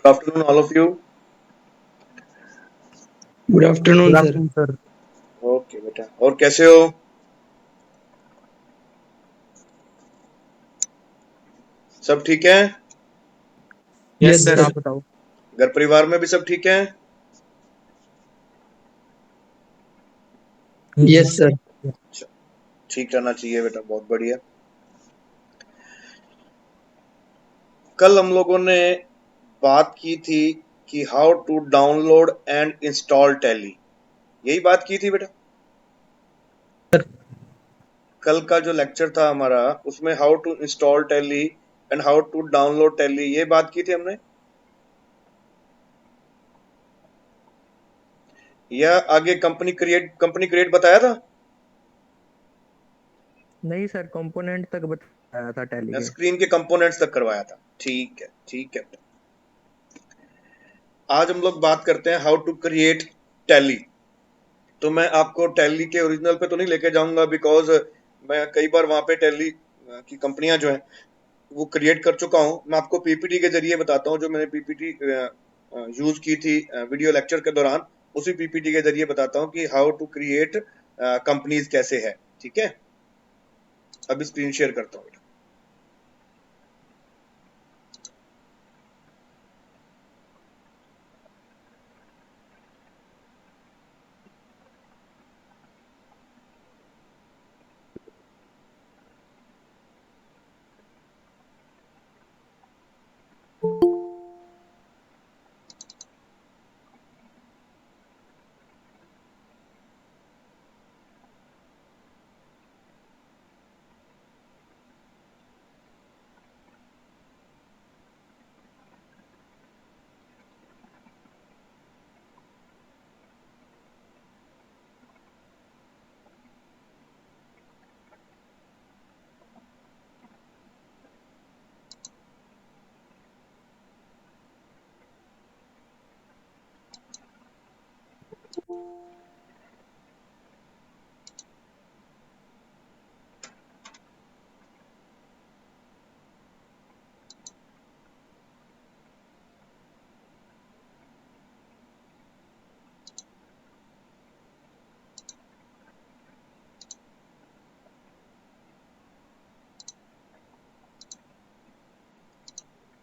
Good afternoon, all of you. Good afternoon good sir. Afternoon sir. Okay बेटा, और कैसे हो? सब ठीक है? Yes yes sir, sir. आप बताओ। घर परिवार में भी सब ठीक है? जी यस सर। अच्छा, ठीक रहना चाहिए बेटा, बहुत बढ़िया। कल हम लोगों ने बात की थी कि how to download and install Tally, यही बात की थी बेटा। कल का जो लेक्चर था हमारा, उसमें how to install Tally and how to download Tally, ये बात की थी हमने, या आगे कंपनी क्रिएट बताया था? नहीं सर, कंपोनेंट तक बताया था टैली या के। स्क्रीन के कंपोनेंट्स तक करवाया था? ठीक है, ठीक है। आज हम लोग बात करते हैं हाउ टू क्रिएट टैली। तो मैं आपको टैली के ओरिजिनल पे तो नहीं लेके जाऊंगा, बिकॉज मैं कई बार वहां पे टैली की कंपनियां जो है वो क्रिएट कर चुका हूं। मैं आपको पीपीटी के जरिए बताता हूं, जो मैंने पीपीटी यूज की थी वीडियो लेक्चर के दौरान, उसी पीपीटी के जरिए बताता हूं कि हाउ टू क्रिएट कंपनीज कैसे है। ठीक है, अभी स्क्रीन शेयर करता हूँ।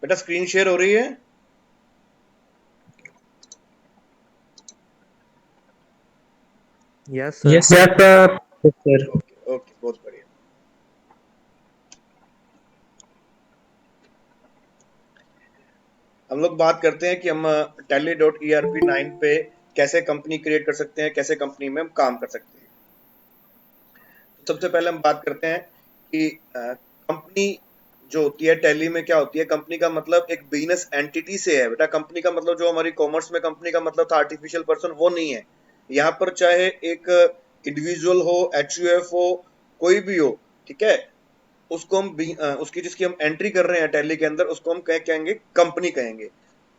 बेटा स्क्रीन शेयर हो रही है? Yes sir. Yes sir. Yes sir. Okay okay, बहुत बढ़िया। हम लोग बात करते हैं कि हम tally.erp9 पे कैसे कंपनी क्रिएट कर सकते हैं, कैसे कंपनी में हम काम कर सकते हैं। तो सबसे पहले हम बात करते हैं कि कंपनी जो होती है टैली में क्या होती है। कंपनी का मतलब एक बिजनेस एंटिटी से है बेटा। कंपनी का मतलब जो हमारी कॉमर्स में कंपनी का मतलब था आर्टिफिशियल पर्सन, वो नहीं है। यहाँ पर चाहे एक इंडिविजुअल हो, एचयूएफ हो, कोई भी हो, ठीक है, उसको हम उसकी जिसकी हम एंट्री कर रहे हैं टैली के अंदर, उसको हम कहेंगे कंपनी कहेंगे।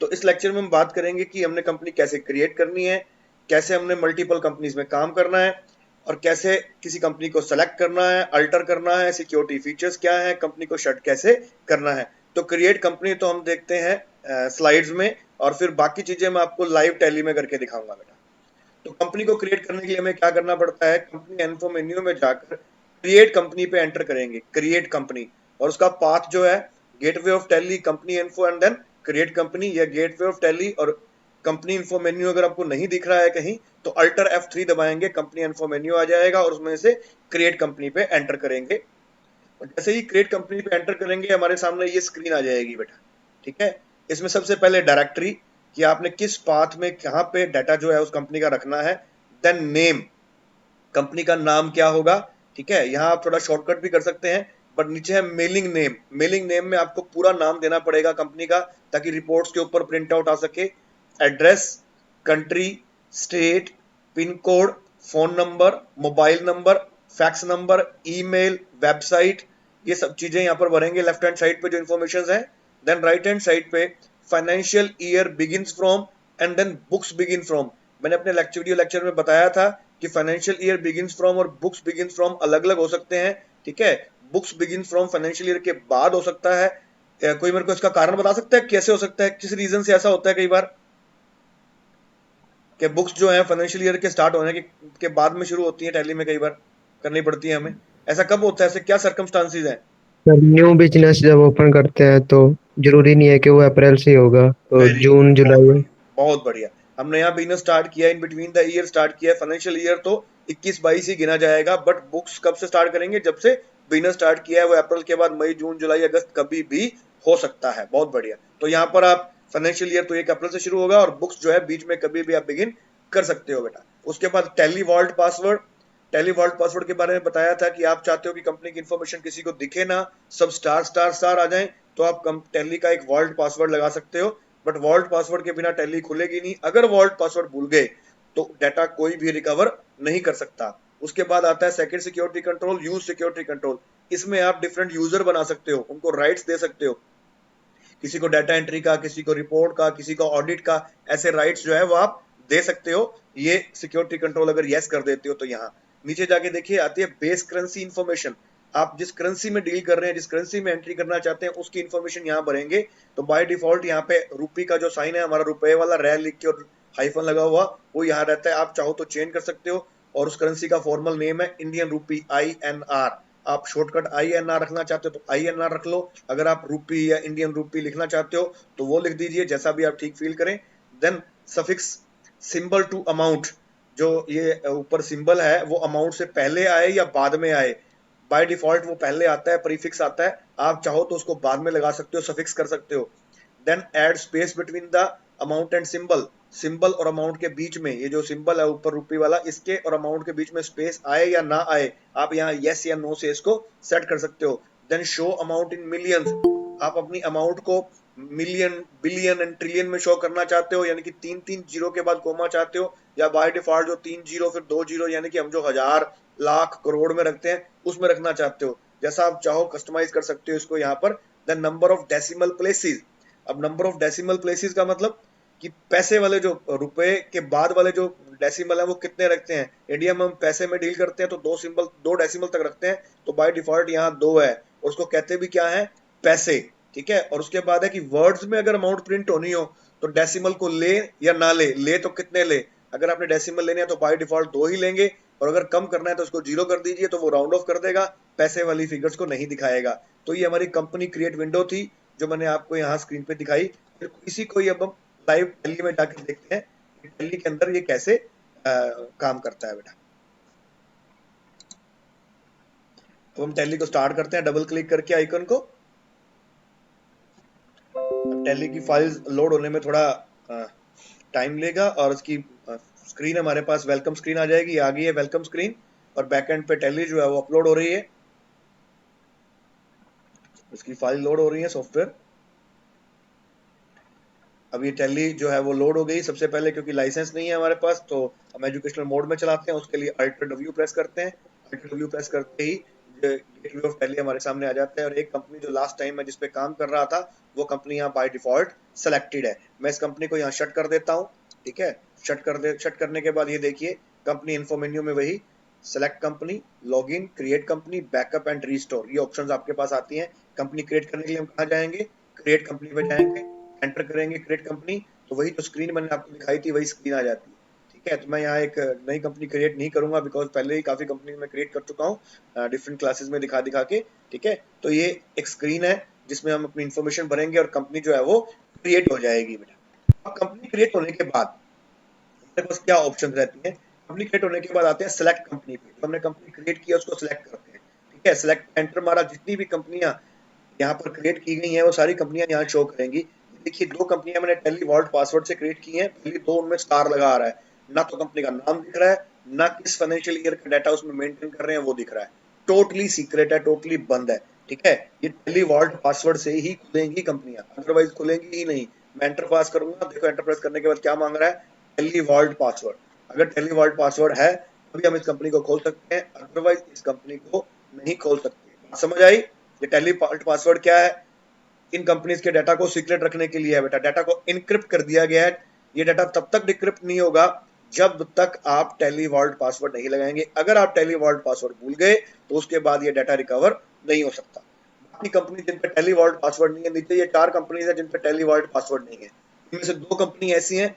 तो इस लेक्चर में हम बात करेंगे कि हमने कंपनी कैसे क्रिएट करनी है, कैसे हमने मल्टीपल कंपनीज में काम करना है, और कैसे किसी कंपनी को सेलेक्ट करना है, अल्टर करना है, सिक्योरिटी फीचर्स क्या है, कंपनी को शट कैसे करना है। तो क्रिएट कंपनी तो हम देखते हैं स्लाइड्स में, और फिर बाकी चीजें मैं आपको लाइव टैली में करके दिखाऊंगा बेटा। तो कंपनी को क्रिएट करने के लिए हमें क्या करना पड़ता है, कंपनी इन्फो मेन्यू में जाकर क्रिएट कंपनी पे एंटर करेंगे, क्रिएट कंपनी, और उसका पाथ जो है gateway of Tally, company info and then create company, या गेटवे ऑफ टैली और कंपनी इन्फो मेन्यू अगर आपको नहीं दिख रहा है कहीं, तो अल्टर F3 दबाएंगे, कंपनी इन्फो मेन्यू आ जाएगा और उसमें से क्रिएट कंपनी पे एंटर करेंगे। और जैसे ही क्रिएट कंपनी पे एंटर करेंगे, हमारे सामने ये स्क्रीन आ जाएगी बेटा। ठीक है, इसमें सबसे पहले डायरेक्टरी, कि आपने किस पाथ में कहां पे डाटा जो है उस कंपनी का रखना है। देन नेम, कंपनी का नाम क्या होगा। ठीक है, यहाँ आप थोड़ा शॉर्टकट भी कर सकते हैं, बट नीचे है मेलिंग नेम। मेलिंग नेम में आपको पूरा नाम देना पड़ेगा कंपनी का, ताकि रिपोर्ट्स के ऊपर प्रिंट आउट आ सके। Address, country, state, pin code, phone number, mobile number, fax number, email, website, ये सब चीजें यहाँ पर भरेंगे लेफ्ट हैंड साइड पे जो इन्फॉर्मेशन है। देन राइट हैंड साइड पे financial year begins from and then books begin from. मैंने अपने वीडियो लेक्चर में बताया था कि फाइनेंशियल ईयर बिगिंस फ्रॉम और बुक्स बिगिंस फ्रॉम अलग अलग हो सकते हैं। ठीक है, books begin from financial year के बाद हो सकता है, कोई मेरे को इसका कारण बता सकता है कैसे हो सकता है, किस रीजन से ऐसा होता है कई बार कि बुक्स जो है फाइनेंशियल ईयर के स्टार्ट होने के बाद में शुरू होती है, टैली में कई बार करनी पड़ती है हमें, ऐसा कब होता है, ऐसे क्या सर्कमस्टांसिस हैं? सर न्यू बिजनेस जब ओपन करते हैं तो जरूरी नहीं है कि वो अप्रैल से ही होगा, तो वेरी गुड, जून बहुत जुलाई। बढ़िया, बहुत बढ़िया। हमने यहाँ बिजनेस स्टार्ट किया, in between the year start किया, फाइनेंशियल ईयर तो 21-22 ही गिना जाएगा, बट बुक्स कब से स्टार्ट करेंगे, जब से बिजनेस स्टार्ट किया है, वो अप्रैल के बाद मई जून जुलाई अगस्त कभी भी हो सकता है। बहुत बढ़िया। तो यहाँ पर आप फाइनेंशियल ईयर तो 1 अप्रैल से शुरू होगा, और बुक्स जो है बीच में कभी भी आप बिगिन कर सकते हो बेटा। उसके बाद Tally vault password, Tally vault password के बारे में बताया था कि आप चाहते हो कि कंपनी की इंफॉर्मेशन किसी को दिखे ना, सब स्टार स्टार स्टार आ जाए, तो आप टैली का एक वॉल्ट पासवर्ड लगा सकते हो, बट वॉल्ट पासवर्ड के बिना टैली खुलेगी नहीं। अगर वॉल्ट पासवर्ड भूल गए तो डाटा कोई भी रिकवर नहीं कर सकता। उसके बाद आता है second security control, use security control. इसमें आप डिफरेंट यूजर बना सकते हो, उनको राइट्स दे सकते हो, किसी को डाटा एंट्री का, किसी को रिपोर्ट का, किसी को ऑडिट का, ऐसे राइट्स जो है वो आप दे सकते हो। ये सिक्योरिटी कंट्रोल अगर यस कर देते हो तो यहाँ नीचे जाके देखिए आती है बेस करेंसी इंफॉर्मेशन। आप जिस करेंसी में डील कर रहे हैं, जिस करेंसी में एंट्री करना चाहते हैं, उसकी इंफॉर्मेशन यहाँ भरेंगे। तो बाय डिफॉल्ट यहाँ पे रूपी का जो साइन है हमारा, रुपए वाला रै लिख के और हाइफन लगा हुआ, वो यहाँ रहता है। आप चाहो तो चेंज कर सकते हो, और उस करेंसी का फॉर्मल नेम है इंडियन रूपी, INR। आप शॉर्टकट INR रखना चाहते हो तो INR रख लो, अगर आप रूपी या इंडियन रूपी लिखना चाहते हो तो वो लिख दीजिए, जैसा भी आप ठीक फील करें। Then suffix symbol to amount, जो ये ऊपर सिंबल है वो अमाउंट से पहले आए या बाद में आए, बाय डिफॉल्ट वो पहले आता है, प्रीफिक्स आता है, आप चाहो तो उसको बाद में लगा सकते हो, सफिक्स कर सकते हो। Then add space between the amount and symbol, symbol और अमाउंट के बीच में, ये जो सिंबल है ऊपर रुपी वाला, इसके और अमाउंट के बीच में स्पेस आए या ना आए, आप यहाँ यस या नो से इसको सेट कर सकते हो। Then show amount in millions, आप अपनी अमाउंट को मिलियन, बिलियन एंड ट्रिलियन में शो करना चाहते हो, यानी कि 3-3 जीरो के बाद कोमा चाहते हो, या बाय डिफॉल्ट जो 3 जीरो फिर 2 जीरो, यानी कि हम जो हजार, लाख, करोड़ में रखते हैं उसमें रखना चाहते हो, जैसा आप चाहो कस्टमाइज कर सकते हो इसको यहाँ पर। Then number of decimal places, अब नंबर ऑफ डेसिमल प्लेसेस का मतलब कि पैसे वाले जो रुपए के बाद वाले जो डेसिमल है वो कितने रखते हैं। इंडिया में हम पैसे में डील करते हैं तो 2 डेसिमल तक रखते हैं, तो बाय डिफॉल्ट यहाँ 2 है, और उसको कहते भी क्या है, पैसे। ठीक है, और उसके बाद है कि वर्ड्स में अगर अमाउंट प्रिंट होनी हो तो डेसिमल को ले या ना ले, ले तो कितने ले, अगर आपने डेसिमल लेने हैं तो बाय डिफॉल्ट 2 ही लेंगे, और अगर कम करना है तो उसको 0 कर दीजिए, तो वो राउंड ऑफ कर देगा, पैसे वाली फिगर्स को नहीं दिखाएगा। तो ये हमारी कंपनी क्रिएट विंडो थी जो मैंने आपको यहाँ स्क्रीन पे दिखाई। फिर इसी को अब हम लाइव टैली में जाकर देखते हैं कि टैली के अंदर ये कैसे काम करता है बेटा। तो हम टैली को स्टार्ट करते हैं, डबल क्लिक करके आइकन को। टैली की फाइल्स लोड होने में थोड़ा टाइम लेगा, और उसकी स्क्रीन हमारे पास वेलकम स्क्रीन आ जाएगी, आ गई है वेलकम स्क्रीन, और बैकएंड पे टैली जो है वो अपलोड हो रही है, उसकी फाइल लोड हो रही है सॉफ्टवेयर। अब ये टैली जो है वो लोड हो गई। सबसे पहले क्योंकि लाइसेंस नहीं है हमारे पास, तो हम एजुकेशनल मोड में चलाते हैं, उसके लिए अल्ट W प्रेस करते हैं। अल्ट W प्रेस करते ही गेटवे ऑफ टैली हमारे सामने आ जाता है, और एक कंपनी जो लास्ट टाइम मैं जिस पे काम कर रहा था वो कंपनी यहाँ बाय डिफॉल्ट सेलेक्टेड है। मैं इस कंपनी को यहाँ शट कर देता हूँ। ठीक है, शट करने के बाद ये देखिए कंपनी इन्फो मेन्यू में वही select company, login, create company, backup and restore, ये ऑप्शंस आपके पास आती हैं। कंपनी क्रिएट करने के लिए हम कहाँ जाएंगे, क्रिएट कंपनी पे जाएंगे, एंटर करेंगे क्रिएट कंपनी, तो वही जो स्क्रीन मैंने आपको दिखाई थी वही स्क्रीन आ जाती है। ठीक है, तो मैं यहाँ एक नई कंपनी क्रिएट नहीं करूंगा, बिकॉज पहले ही काफी कंपनी में क्रिएट कर चुका हूँ डिफरेंट क्लासेस में दिखा दिखा के। ठीक है, तो ये एक स्क्रीन है जिसमें हम अपनी इन्फॉर्मेशन भरेंगे और कंपनी जो है वो क्रिएट हो जाएगी बेटा। अब कंपनी क्रिएट होने के बाद हमारे पास क्या ऑप्शन रहती है, कंपनी क्रिएट होने के बाद आते हैं सिलेक्ट कंपनी पे, तो हमने कंपनी क्रिएट किया उसको सिलेक्ट करते हैं। ठीक है, सिलेक्ट एंटर मारा, जितनी भी कंपनियां यहाँ पर क्रिएट की गई हैं वो सारी कंपनियां यहाँ शो करेंगी। देखिए 2 कंपनियां मैंने टैली वॉल्ट पासवर्ड से क्रिएट की हैं, पहली 2 उनमें स्टार लगा आ रहा है, ना तो कंपनी का नाम दिख रहा है, ना किस फाइनेंशियल ईयर का डाटा उसमें मेंटेन कर रहे हैं वो दिख रहा है, टोटली सीक्रेट है, टोटली बंद है। ठीक है, ये टैली वॉल्ट पासवर्ड से ही खुलेंगी कंपनियां, अदरवाइज खुलेंगी ही नहीं। मैं एंटर पास करूंगा, देखो एंटर प्रेस करने के बाद क्या मांग रहा है, टैली वॉल्ट पासवर्ड। अगर टैली वॉल्ट पासवर्ड है तभी हम इस कंपनी को खोल सकते हैं, अदरवाइज इस कंपनी को नहीं खोल सकते। समझ आई? ये टैली वॉल्ट पासवर्ड क्या है, इन कंपनीज के डाटा को सीक्रेट रखने के लिए है बेटा, डाटा को इनक्रिप्ट कर दिया गया है। ये डाटा तब तक डिक्रिप्ट नहीं होगा जब तक आप टैली वॉल्ट पासवर्ड नहीं लगाएंगे। अगर आप टैली वॉल्ट पासवर्ड भूल गए तो उसके बाद ये डाटा रिकवर नहीं हो सकता। बाकी कंपनी जिन पे टेली वॉल्ट पासवर्ड नहीं है, नीचे ये 4 कंपनीज है जिन पे टेली वॉल्ट पासवर्ड नहीं है। इनमें से 2 कंपनी ऐसी हैं,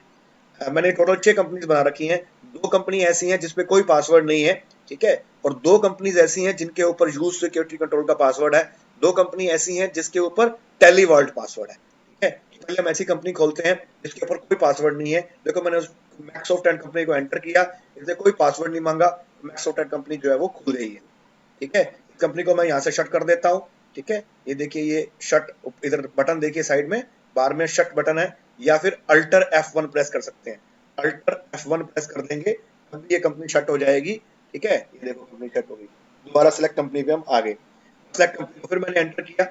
मैंने टोटल 6 कंपनीज बना रखी हैं, 2 कंपनी ऐसी हैं जिसपे कोई पासवर्ड नहीं है, ठीक है, और 2 कंपनीज ऐसी हैं जिनके ऊपर यूज सिक्योरिटी कंट्रोल का पासवर्ड है, 2 कंपनी ऐसी हैं जिसके ऊपर टेली वॉल्ट पासवर्ड है, ठीक है। तो पहले हम ऐसी कंपनी खोलते हैं जिसके ऊपर कोई पासवर्ड नहीं है। देखो मैंने उस मैक्सॉफ्ट एंड कंपनी को एंटर किया, इससे कोई पासवर्ड नहीं मांगा, मैक्सॉफ्ट एंड कंपनी जो है वो खुल गई है, ठीक है। इस कंपनी को मैं यहाँ से शट कर देता हूँ, ठीक है। ये देखिए ये शट, इधर बटन देखिए साइड में बार में शट बटन है, या फिर अल्टर F1 प्रेस कर सकते हैं, अल्टर F1 प्रेस कर देंगे तब ये कंपनी शट हो जाएगी, ठीक है। ये देखो कंपनी शट हो गई। दोबारा सिलेक्ट कंपनी पे हम आ गए, सिलेक्ट कंपनी को फिर मैंने एंटर किया।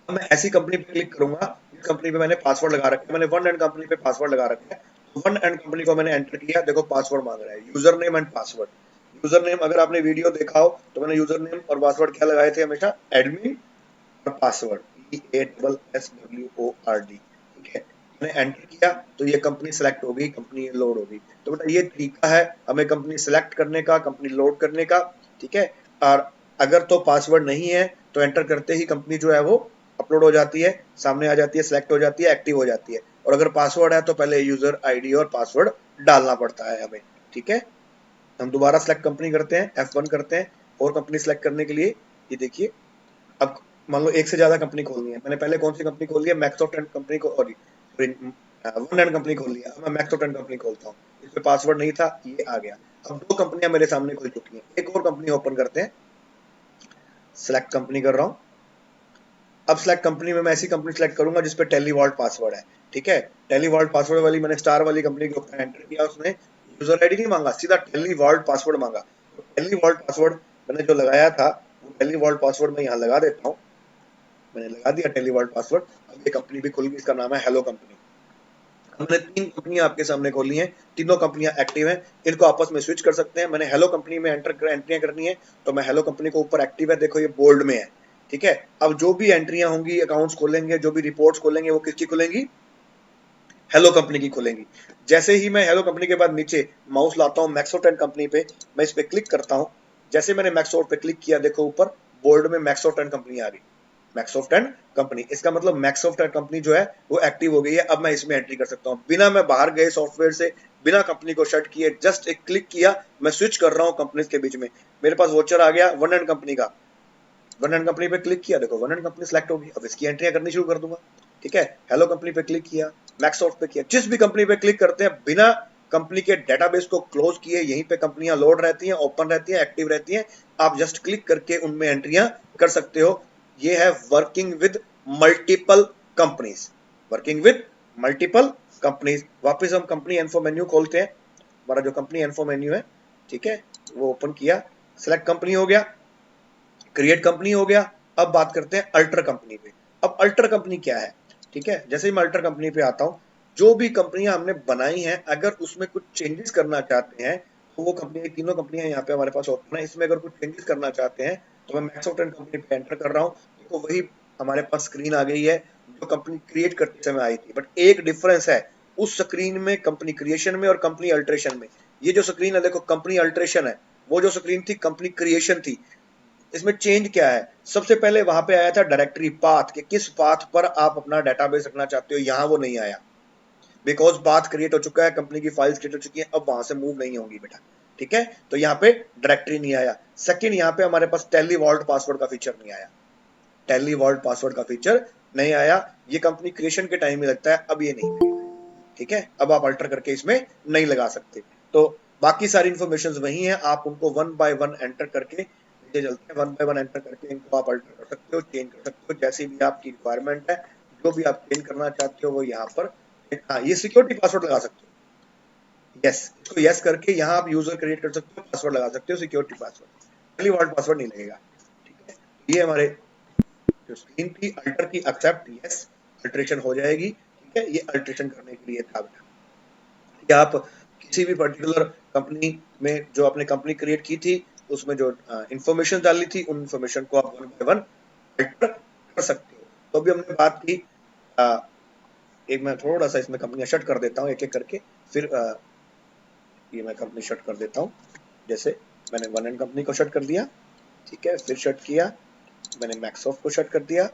अब मैं ऐसी कंपनी पे क्लिक करूंगा जिस कंपनी पे मैंने पासवर्ड लगा रखा है, मैंने वन एंड कंपनी पे पासवर्ड लगा रखा है, तो वन एंड कंपनी को मैंने एंटर किया, देखो पासवर्ड मांग रहा है, user name and password. User name, अगर आपने वीडियो देखा हो तो मैंने यूजर नेम और पासवर्ड क्या लगाए थे, हमेशा एडमिन और पासवर्ड EASSWORD, ठीक है। मैंने एंटर किया तो ये कंपनी सेलेक्ट हो गई, कंपनी लोड हो गई। तो बेटा ये तरीका है हमें कंपनी सेलेक्ट करने का, कंपनी लोड करने का, ठीक है। और अगर तो पासवर्ड नहीं है तो एंटर करते ही कंपनी जो है वो अपलोड हो जाती है, सामने आ जाती है, सेलेक्ट हो जाती है, एक्टिव हो जाती है। और अगर पासवर्ड है तो पहले यूजर आईडी और पासवर्ड डालना पड़ता है हमें, ठीक है। हम दोबारा सेलेक्ट कंपनी करते हैं, F1 करते हैं, और कंपनी सेलेक्ट करने के लिए ये देखिए, अब मान लो एक से ज्यादा कंपनी खोलनी है, मैंने पहले कौन सी कंपनी खोल लिया, मैक्सॉफ्ट एंड कंपनी को, और वन एंड कंपनी खोल लिया। अब मैं मैक्सॉफ्ट एंड कंपनी खोलता हूँ, इसमें पासवर्ड नहीं था, ये आ गया। अब 2 कंपनियां मेरे सामने खुल चुकी हैं, एक और कंपनी ओपन करते हैं, सिलेक्ट कंपनी कर रहा हूँ। अब सिलेक्ट कंपनी में मैं ऐसी कंपनी सिलेक्ट करूंगा जिसपे टेली वॉल्ट पासवर्ड है, ठीक है। टेली वॉल्ट पासवर्ड वाली मैंने स्टार वाली कंपनी के ऊपर एंटर किया, उसने यूजर आईडी नहीं मांगा, सीधा टेली वॉल्ट पासवर्ड मांगा। तो टेली वॉल्ट पासवर्ड मैंने जो लगाया था वो टेली वॉल्ट पासवर्ड मैं यहाँ लगा देता हूँ, मैंने लगा दिया टेली वॉल्ट पासवर्ड। अब ये कंपनी भी खुल गई, इसका नाम है हेलो कंपनी। हमने 3 कंपनियां आपके सामने खोली हैं, तीनों कंपनियां एक्टिव हैं, इनको आपस में स्विच कर सकते हैं। मैंने हेलो कंपनी में एंट्रियां करनी है, तो मैं हेलो कंपनी को ऊपर एक्टिव है, देखो ये बोल्ड में है, ठीक है। अब जो भी एंट्रियां होंगी, अकाउंट्स खोलेंगे, जो भी रिपोर्ट्स खोलेंगे, वो किसकी खुलेंगी, हेलो कंपनी की खुलेंगी। जैसे ही मैं हेलो कंपनी के बाद नीचे माउस लाता हूँ मैक्सॉफ्ट एंड कंपनी पे, मैं इस पे क्लिक करता हूँ, जैसे मैंने मैक्सॉफ्ट पे क्लिक किया, देखो ऊपर बोल्ड में मैक्सॉफ्ट एंड कंपनी आ गई, मैक्सॉफ्ट एंड कंपनी। इसका मतलब मैक्सॉफ्ट एंड कंपनी जो है वो एक्टिव हो गई है। अब मैं इसमें एंट्री कर सकता हूँ बिना मैं बाहर गए सॉफ्टवेयर से, बिना कंपनी को शट किए, जस्ट एक क्लिक किया, मैं स्विच कर रहा हूँ कंपनीज के बीच में। मेरे पास वोचर आ गया वन एंड कंपनी का, वन एंड कंपनी पे क्लिक किया, देखो वन एंड कंपनी सेलेक्ट होगी, अब इसकी एंट्रियां करनी शुरू कर दूंगा, ठीक है। हेलो कंपनी पे क्लिक किया, मैक्सॉफ्ट पे किया, जिस भी कंपनी पे क्लिक करते हैं बिना कंपनी के डेटाबेस को क्लोज किए यहीं पे कंपनियां लोड रहती हैं, ओपन रहती हैं, एक्टिव रहती हैं। आप जस्ट क्लिक करके उनमें एंट्रियां कर सकते हो। ये है working with multiple companies, working with multiple companies. वापस हम कंपनी इन्फो मेन्यू खोलते हैं, हमारा जो कंपनी इन्फो मेन्यू है, ठीक है, वो ओपन किया, सेलेक्ट कंपनी हो गया, क्रिएट कंपनी हो गया। अब बात करते हैं अल्टर कंपनी पे। अब अल्टर कंपनी क्या है, ठीक है। जैसे ही मैं अल्टर कंपनी पे आता हूँ, जो भी कंपनियां हमने बनाई हैं अगर उसमें कुछ चेंजेस करना चाहते हैं तो वो कंपनी, तीनों कंपनियां यहाँ पे हमारे पास ओपन है, इसमें अगर कुछ चेंजेस करना चाहते हैं तो मैं मैक्सॉफ्ट एंड कंपनी पे एंटर कर रहा हूँ, तो वही हमारे पास स्क्रीन आ गई है जो कंपनी क्रिएट करते समय आई थी। बट एक डिफरेंस है उस स्क्रीन में, कंपनी क्रिएशन में और कंपनी अल्ट्रेशन में। ये जो स्क्रीन है देखो कंपनी अल्ट्रेशन है, वो जो स्क्रीन थी कंपनी क्रिएशन थी। इसमें चेंज क्या है, सबसे पहले वहां पे आया था डायरेक्टरी पाथ, कि किस पाथ पर आप अपना डेटाबेस रखना चाहते हो, यहां वो नहीं आया, बिकॉज पाथ क्रिएट हो चुका है, कंपनी की फाइल्स क्रिएट हो चुकी है, अब वहां से मूव नहीं होंगी बेटा, ठीक है। तो यहाँ पे डायरेक्टरी नहीं आया। सेकंड, यहाँ पे हमारे पास टेली वॉल्ट पासवर्ड का फीचर नहीं आया, टेली वॉल्ट पासवर्ड का फीचर नहीं आया, ये कंपनी क्रिएशन के टाइम में लगता है, अब ये नहीं, ठीक है। अब आप अल्टर करके इसमें नहीं लगा सकते। तो बाकी सारी इंफॉर्मेशन वही है, आप उनको वन बाय वन एंटर करके नीचे चलते हैं, वन बाय वन एंटर करके इनको आप अल्टर कर सकते हो, चेंज कर सकते हो, जैसी भी आपकी रिक्वायरमेंट है, जो भी आप चेंज करना चाहते हो वो यहाँ पर। हाँ, ये सिक्योरिटी पासवर्ड लगा सकते हो, यस, इसको यस करके यहाँ आप यूजर क्रिएट कर सकते हो, पासवर्ड लगा सकते हो, सिक्योरिटी पासवर्ड, पहली वर्ड पासवर्ड नहीं लगेगा, ठीक है। ये हमारे जो स्क्रीन थी अल्टर की, एक्सेप्ट, यस, अल्टरेशन हो जाएगी, ठीक है। ये अल्टरेशन करने के लिए था बेटा, या आप किसी भी पर्टिकुलर कंपनी में जो आपने कंपनी क्रिएट की थी उसमें जो इंफॉर्मेशन डाली थी उन इंफॉर्मेशन को आप वन बाय वन अल्टर कर सकते हो। तो अभी हमने बात की, एक मैं थोड़ा सा इसमें कंपनियां शट कर देता हूँ एक एक करके, फिर ये मैं कंपनी शट कर देता हूँ। जैसे मैंने वन एंड कंपनी को शट कर दिया, ठीक है, फिर शट किया, मैंने मैक्सॉफ्ट को शट कर दिया,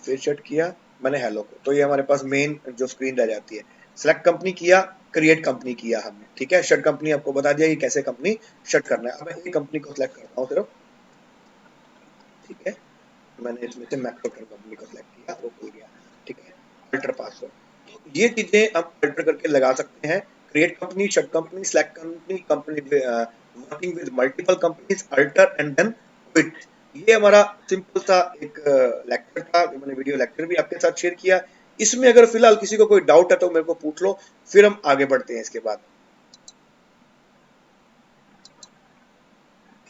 फिर शट किया मैंने हेलो को, तो ये हमारे पास मेन जो स्क्रीन रह जाती है। सेलेक्ट कंपनी किया, क्रिएट कंपनी किया हमने, ठीक है। शट कंपनी आपको बता दिया कि कैसे कंपनी शट करना है। अब मैं एक कंपनी को सिलेक्ट करता हूँ सिर्फ, ठीक है। मैंने इसमें से मैक्रोटन कंपनी को सिलेक्ट किया, वो खुल गया, ठीक है। अल्टर पासवर्ड, तो ये चीजें आप अल्टर करके लगा सकते हैं। Create company, shut company, select company, company working with multiple companies, alter and then quit. ये हमारा सिंपल सा एक लेक्चर था, जो मैंने वीडियो लेक्चर भी आपके साथ शेयर किया। इसमें अगर फिलहाल किसी को कोई डाउट है तो मेरे को पूछ लो, फिर हम आगे बढ़ते हैं। इसके बाद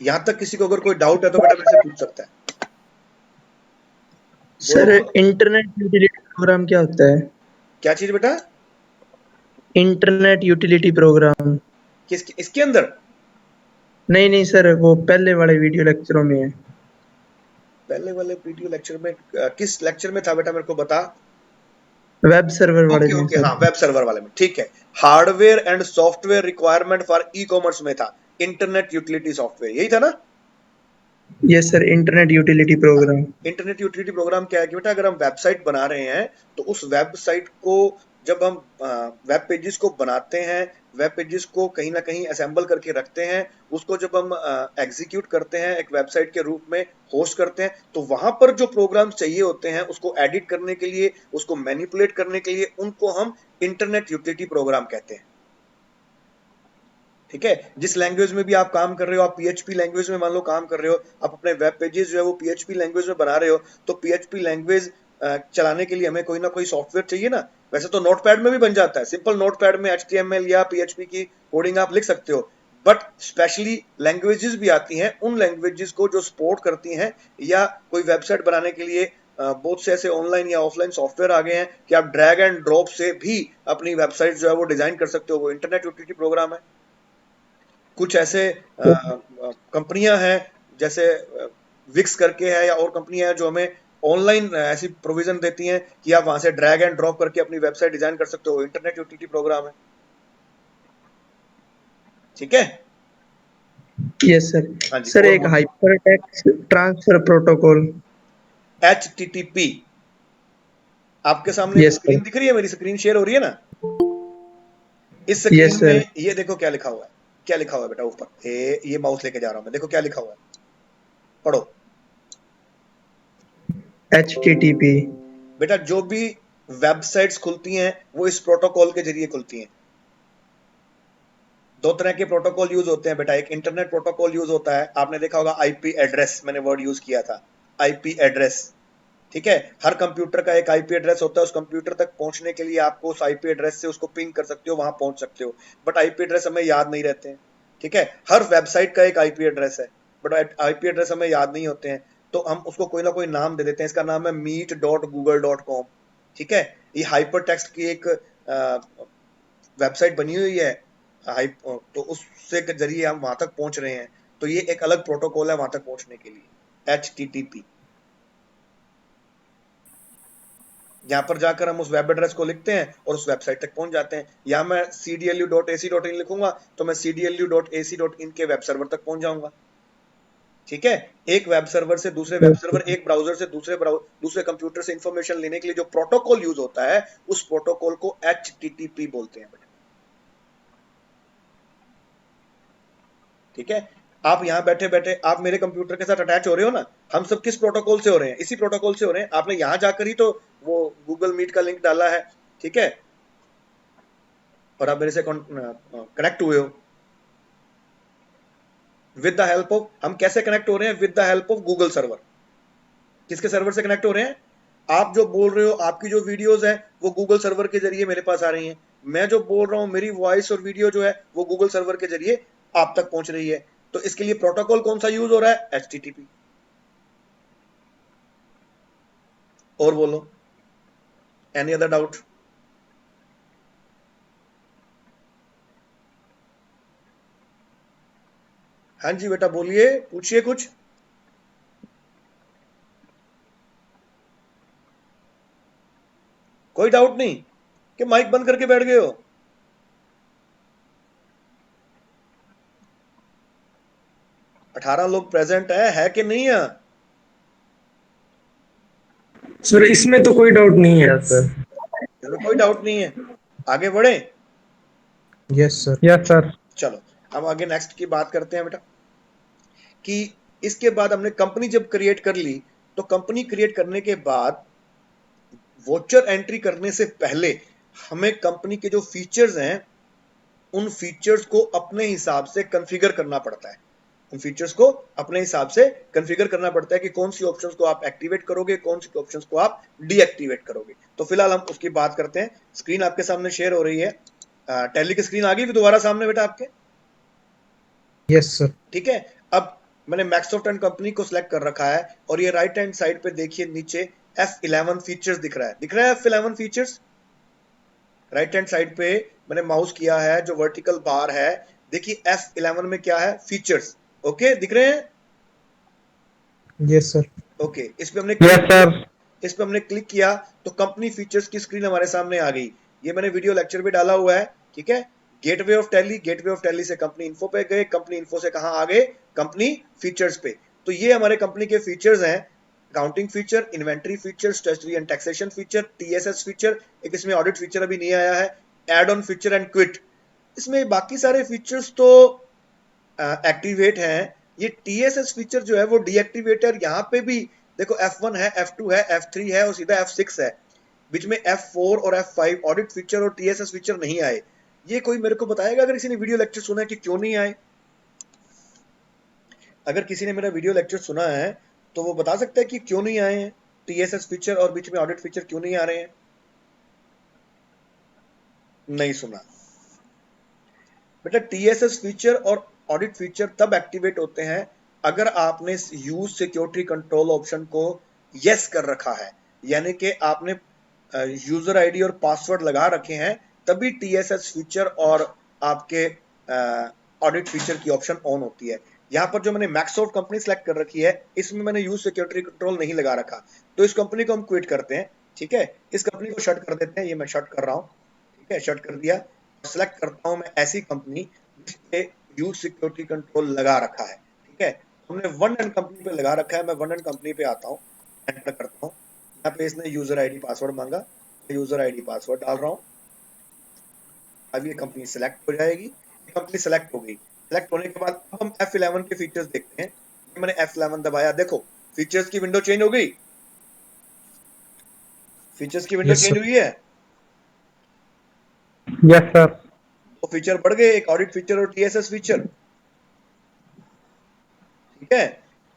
यहां तक किसी को अगर कोई डाउट है तो बेटा मेरे से पूछ सकता है, बोलो सर बोलो। इंटरनेट यूटिलिटी प्रोग्राम क्या होता है? क्या चीज बेटा? Internet utility programme. किस इसके अंदर? नहीं नहीं सर, वो पहले वाले वीडियो लेक्चरों में है। पहले वाले वीडियो लेक्चर में किस लेक्चर में था बेटा, मेरे को बता। वेब सर्वर वाले ओके में ओके, सर। हाँ वेब सर्वर वाले में, ठीक है। Hardware and software requirement for e commerce में था इंटरनेट यूटिलिटी सॉफ्टवेयर, यही था ना? Yes sir, internet utility programme. Internet utility programme क्या है कि बेटा, अगर हम वेबसाइट बना रहे हैं तो उस वेबसाइट को जब हम वेब पेजेस को बनाते हैं, वेब पेजेस को कहीं ना कहीं असेंबल करके रखते हैं, उसको जब हम एग्जीक्यूट करते हैं एक वेबसाइट के रूप में, होस्ट करते हैं, तो वहां पर जो प्रोग्राम्स चाहिए होते हैं उसको एडिट करने के लिए, उसको मैनिपुलेट करने के लिए, उनको हम इंटरनेट यूटिलिटी प्रोग्राम कहते हैं, ठीक है। जिस लैंग्वेज में भी आप काम कर रहे हो, आप पीएचपी लैंग्वेज में मान लो काम कर रहे हो, आप अपने वेब पेजेस जो है वो पीएचपी लैंग्वेज में बना रहे हो, तो पीएचपी लैंग्वेज चलाने के लिए हमें कोई ना कोई सॉफ्टवेयर चाहिए ना। वैसे तो नोटपैड में भी बन जाता है, सिंपल नोटपैड में एचटीएमएल या पीएचपी की कोडिंग आप लिख सकते हो, बट स्पेशली लैंग्वेजेस भी आती हैं, उन लैंग्वेजेस को जो सपोर्ट करती हैं, या कोई वेबसाइट बनाने के लिए बहुत से ऐसे ऑनलाइन या ऑफलाइन सॉफ्टवेयर आ गए हैं कि आप ड्रैग एंड ड्रॉप से भी अपनी वेबसाइट जो है वो डिजाइन कर सकते हो, वो इंटरनेट यूटिलिटी प्रोग्राम है। कुछ ऐसे कंपनियां हैं, जैसे विक्स करके है या और कंपनियां हैं, जो हमें ऑनलाइन ऐसी प्रोविजन देती हैं कि आप वहां से ड्रैग एंड ड्रॉप करके अपनी वेबसाइट डिजाइन कर सकते हो, इंटरनेट यूटिलिटी प्रोग्राम है, ठीक है। Yes sir. हाँ जी, सर और एक बोलो। Hyper text transfer protocol. HTTP, आपके सामने यस सर। स्क्रीन दिख रही है, मेरी स्क्रीन शेयर हो रही है ना? इस यस स्क्रीन सर। में ये देखो क्या लिखा हुआ है, क्या लिखा हुआ है बेटा ऊपर, ये माउस लेके जा रहा हूं मैं, देखो क्या लिखा हुआ है, पढ़ो। HTTP। बेटा जो भी वेबसाइट्स खुलती हैं वो इस प्रोटोकॉल के जरिए खुलती हैं। दो तरह के प्रोटोकॉल यूज होते हैं बेटा, एक इंटरनेट प्रोटोकॉल यूज होता है, आपने देखा होगा आईपी एड्रेस, मैंने वर्ड यूज किया था, आईपी एड्रेस, ठीक है। हर कंप्यूटर का एक आईपी एड्रेस होता है, उस कंप्यूटर तक पहुंचने के लिए आपको उस आईपी एड्रेस से उसको पिंग कर सकते हो, वहां पहुंच सकते हो, बट आईपी एड्रेस हमें याद नहीं रहते हैं, ठीक है। हर वेबसाइट का एक आईपी एड्रेस है, बट आईपी एड्रेस हमें याद नहीं होते हैं, तो हम उसको कोई ना कोई नाम दे देते हैं, इसका नाम है meet.google.com, ठीक है। ये हाइपर टेक्स्ट की एक वेबसाइट बनी हुई है, तो उससे के जरिए हम वहां तक पहुंच रहे हैं, तो ये एक अलग प्रोटोकॉल है वहां तक पहुंचने के लिए, HTTP। यहाँ पर जाकर हम उस वेब एड्रेस को लिखते हैं और उस वेबसाइट तक पहुंच जाते हैं। या मैं cdlu.ac.in लिखूंगा तो मैं cdlu.ac.in के वेब सर्वर तक पहुंच जाऊंगा, ठीक है। एक वेब सर्वर से दूसरे वेब सर्वर, एक ब्राउजर से दूसरे कंप्यूटर से इंफॉर्मेशन लेने के लिए जो प्रोटोकॉल यूज होता है, उस प्रोटोकॉल को HTTP बोलते हैं बेटा, ठीक है। आप यहाँ बैठे बैठे आप मेरे कंप्यूटर के साथ अटैच हो रहे हो ना, हम सब किस प्रोटोकॉल से हो रहे हैं? इसी प्रोटोकॉल से हो रहे हैं। आपने यहाँ जाकर ही तो वो गूगल मीट का लिंक डाला है, ठीक है, और आप मेरे से कनेक्ट हुए हो विद द हेल्प ऑफ, हम कैसे कनेक्ट हो रहे हैं? With the help of Google server. किसके सर्वर से कनेक्ट हो रहे हैं? आप जो बोल रहे हो, आपकी जो वीडियोस है वो गूगल सर्वर के जरिए मेरे पास आ रही हैं, मैं जो बोल रहा हूं मेरी वॉइस और वीडियो जो है वो गूगल सर्वर के जरिए आप तक पहुंच रही है। तो इसके लिए प्रोटोकॉल कौन सा यूज हो रहा है? HTTP। और बोलो, एनी अदर डाउट? हाँ जी बेटा बोलिए, पूछिए कुछ। कोई डाउट नहीं कि माइक बंद करके बैठ गए हो? 18 लोग प्रेजेंट है कि नहीं है? सर इसमें तो कोई डाउट नहीं है। सर। इसमें कोई डाउट नहीं है। आगे बढ़े? Yes sir. Yes sir. चलो अब आगे नेक्स्ट की बात करते हैं बेटा, कि इसके बाद हमने कंपनी जब क्रिएट कर ली, तो कंपनी क्रिएट करने के बाद वोचर एंट्री करने से पहले हमें कंपनी के जो फीचर्स हैं उन फीचर्स को अपने हिसाब से कॉन्फ़िगर करना पड़ता है। उन फीचर्स को अपने हिसाब से कॉन्फ़िगर करना पड़ता है कि कौन सी ऑप्शंस को आप एक्टिवेट करोगे, कौन सी ऑप्शंस को आप डीएक्टिवेट करोगे। तो फिलहाल हम उसकी बात करते हैं। स्क्रीन आपके सामने शेयर हो रही है, टैली की स्क्रीन आ गई दोबारा सामने बेटा आपके? Yes sir. ठीक है। अब मैंने मैक्सॉफ्ट एंड कंपनी को सिलेक्ट कर रखा है और ये राइट हैंड साइड पे देखिए नीचे F11 फीचर्स दिख रहा है, दिख रहा है F11 features? Right hand side पे मैंने माउस किया है, जो वर्टिकल बार है, देखिए F11 में क्या है, फीचर्स। ओके, दिख रहे हैं? Yes sir. ओके, इस पे हमने यस सर। इस पे हमने क्लिक किया तो कंपनी फीचर्स की स्क्रीन हमारे सामने आ गई। ये मैंने वीडियो लेक्चर भी डाला हुआ है, ठीक है। Gateway of tally, gateway of tally से कंपनी इन्फो पे गए, कंपनी इन्फो से कहां आ गए, कंपनी फीचर्स पे। तो ये हमारे कंपनी के फीचर्स हैं, accounting feature, inventory feature, statutory and taxation feature, TSS feature, एक इसमें ऑडिट फीचर अभी नहीं आया है, add on feature and quit. इसमें बाकी सारे फीचर्स तो एक्टिवेट हैं, ये टीएसएस फीचर जो है वो डीएक्टिवेट है। यहाँ पे भी देखो F1 है, F2 है, F3 है और सीधा F6 है, बीच में F4 और F5 ऑडिट फीचर और टीएसएस फीचर नहीं आए। ये कोई मेरे को बताएगा अगर किसी ने वीडियो लेक्चर सुना है कि क्यों नहीं आए? अगर किसी ने मेरा वीडियो लेक्चर सुना है तो वो बता सकता है कि क्यों नहीं आए हैं टीएसएस फीचर और बीच में ऑडिट फीचर क्यों नहीं आ रहे हैं? नहीं सुना बेटा। टीएसएस फीचर और ऑडिट फीचर तब एक्टिवेट होते हैं अगर आपने यूज सिक्योरिटी कंट्रोल ऑप्शन को यस कर रखा है, यानी कि आपने यूजर आईडी और पासवर्ड लगा रखे हैं, तभी टीएसएस फीचर और आपके ऑडिट फीचर की ऑप्शन ऑन होती है। यहाँ पर जो मैंने मैक्सॉफ्ट कंपनी सेलेक्ट कर रखी है, इसमें मैंने यूज सिक्योरिटी कंट्रोल नहीं लगा रखा, तो इस कंपनी को हम क्विट करते हैं, ठीक है। इस कंपनी को शट कर देते हैं, ये मैं शट कर रहा हूँ, ठीक है, शट कर दिया। सेलेक्ट करता हूं मैं ऐसी कंपनी जिसपे यूज सिक्योरिटी कंट्रोल लगा रखा है, ठीक है। हमने वन एंड कंपनी पे लगा रखा है, मैं वन एंड कंपनी पे आता हूँ, एंटर करता हूँ। यहाँ पे इसने यूजर आईडी पासवर्ड मांगा, यूजर आईडी पासवर्ड डाल रहा हूँ। अब ये कंपनी सेलेक्ट हो जाएगी, ये कंपनी सेलेक्ट हो गई। सेलेक्ट होने के बाद अब हम F11 के फीचर्स देखते हैं। मैंने F11 दबाया, देखो फीचर्स की विंडो चेंज हो गई, फीचर्स की विंडो चेंज हुई है। Yes sir. तो फीचर बढ़ गए, एक ऑडिट फीचर और टीएसएस फीचर, ठीक है।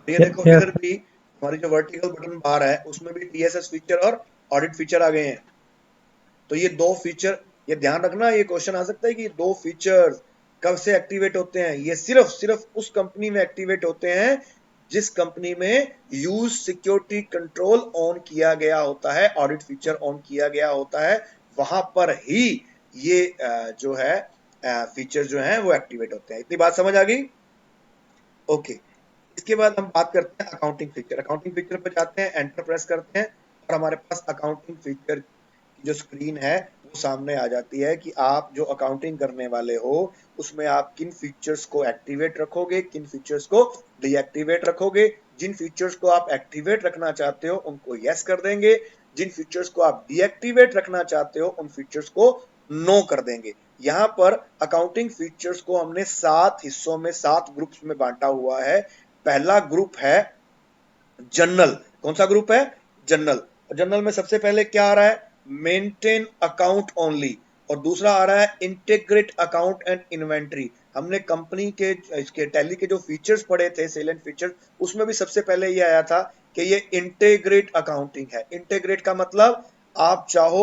ये देखो इधर भी हमारी जो वर्टिकल बटन बार है उसमें भी टीएसएस फीचर और ऑडिट फीचर आ गए हैं। तो ये दो फीचर, ये ध्यान रखना, ये क्वेश्चन आ सकता है कि दो फीचर्स कब से एक्टिवेट होते हैं। ये सिर्फ उस कंपनी में एक्टिवेट होते हैं जिस कंपनी में यूज सिक्योरिटी कंट्रोल ऑन किया गया होता है, ऑडिट फीचर ऑन किया गया होता है, वहां पर ही ये जो है फीचर जो है वो एक्टिवेट होते हैं। इतनी बात समझ आ गई? ओके। इसके बाद हम बात करते हैं अकाउंटिंग फीचर। अकाउंटिंग फीचर पर जाते हैं, एंटर प्रेस करते हैं और हमारे पास अकाउंटिंग फीचर की जो स्क्रीन है वो सामने आ जाती है कि आप जो अकाउंटिंग करने वाले हो उसमें आप किन फीचर्स को एक्टिवेट रखोगे, किन फीचर्स को डीएक्टिवेट रखोगे। जिन फीचर्स को आप एक्टिवेट रखना चाहते हो उनको यस कर देंगे, जिन फीचर्स को आप डीएक्टिवेट रखना चाहते हो उन फीचर्स को नो कर देंगे। यहाँ पर अकाउंटिंग फीचर्स को हमने 7 हिस्सों में, 7 ग्रुप्स में बांटा हुआ है। पहला ग्रुप है जनरल। कौन सा ग्रुप है? जनरल। जनरल में सबसे पहले क्या आ रहा है? Maintain account only. और दूसरा आ रहा है इंटीग्रेट अकाउंट एंड इन्वेंट्री। हमने कंपनी के इसके टैली के जो फीचर्स पढ़े थे, सेलेंट फीचर्स, उसमें भी सबसे पहले ये आया था कि ये इंटीग्रेट अकाउंटिंग है। इंटीग्रेट का मतलब आप चाहो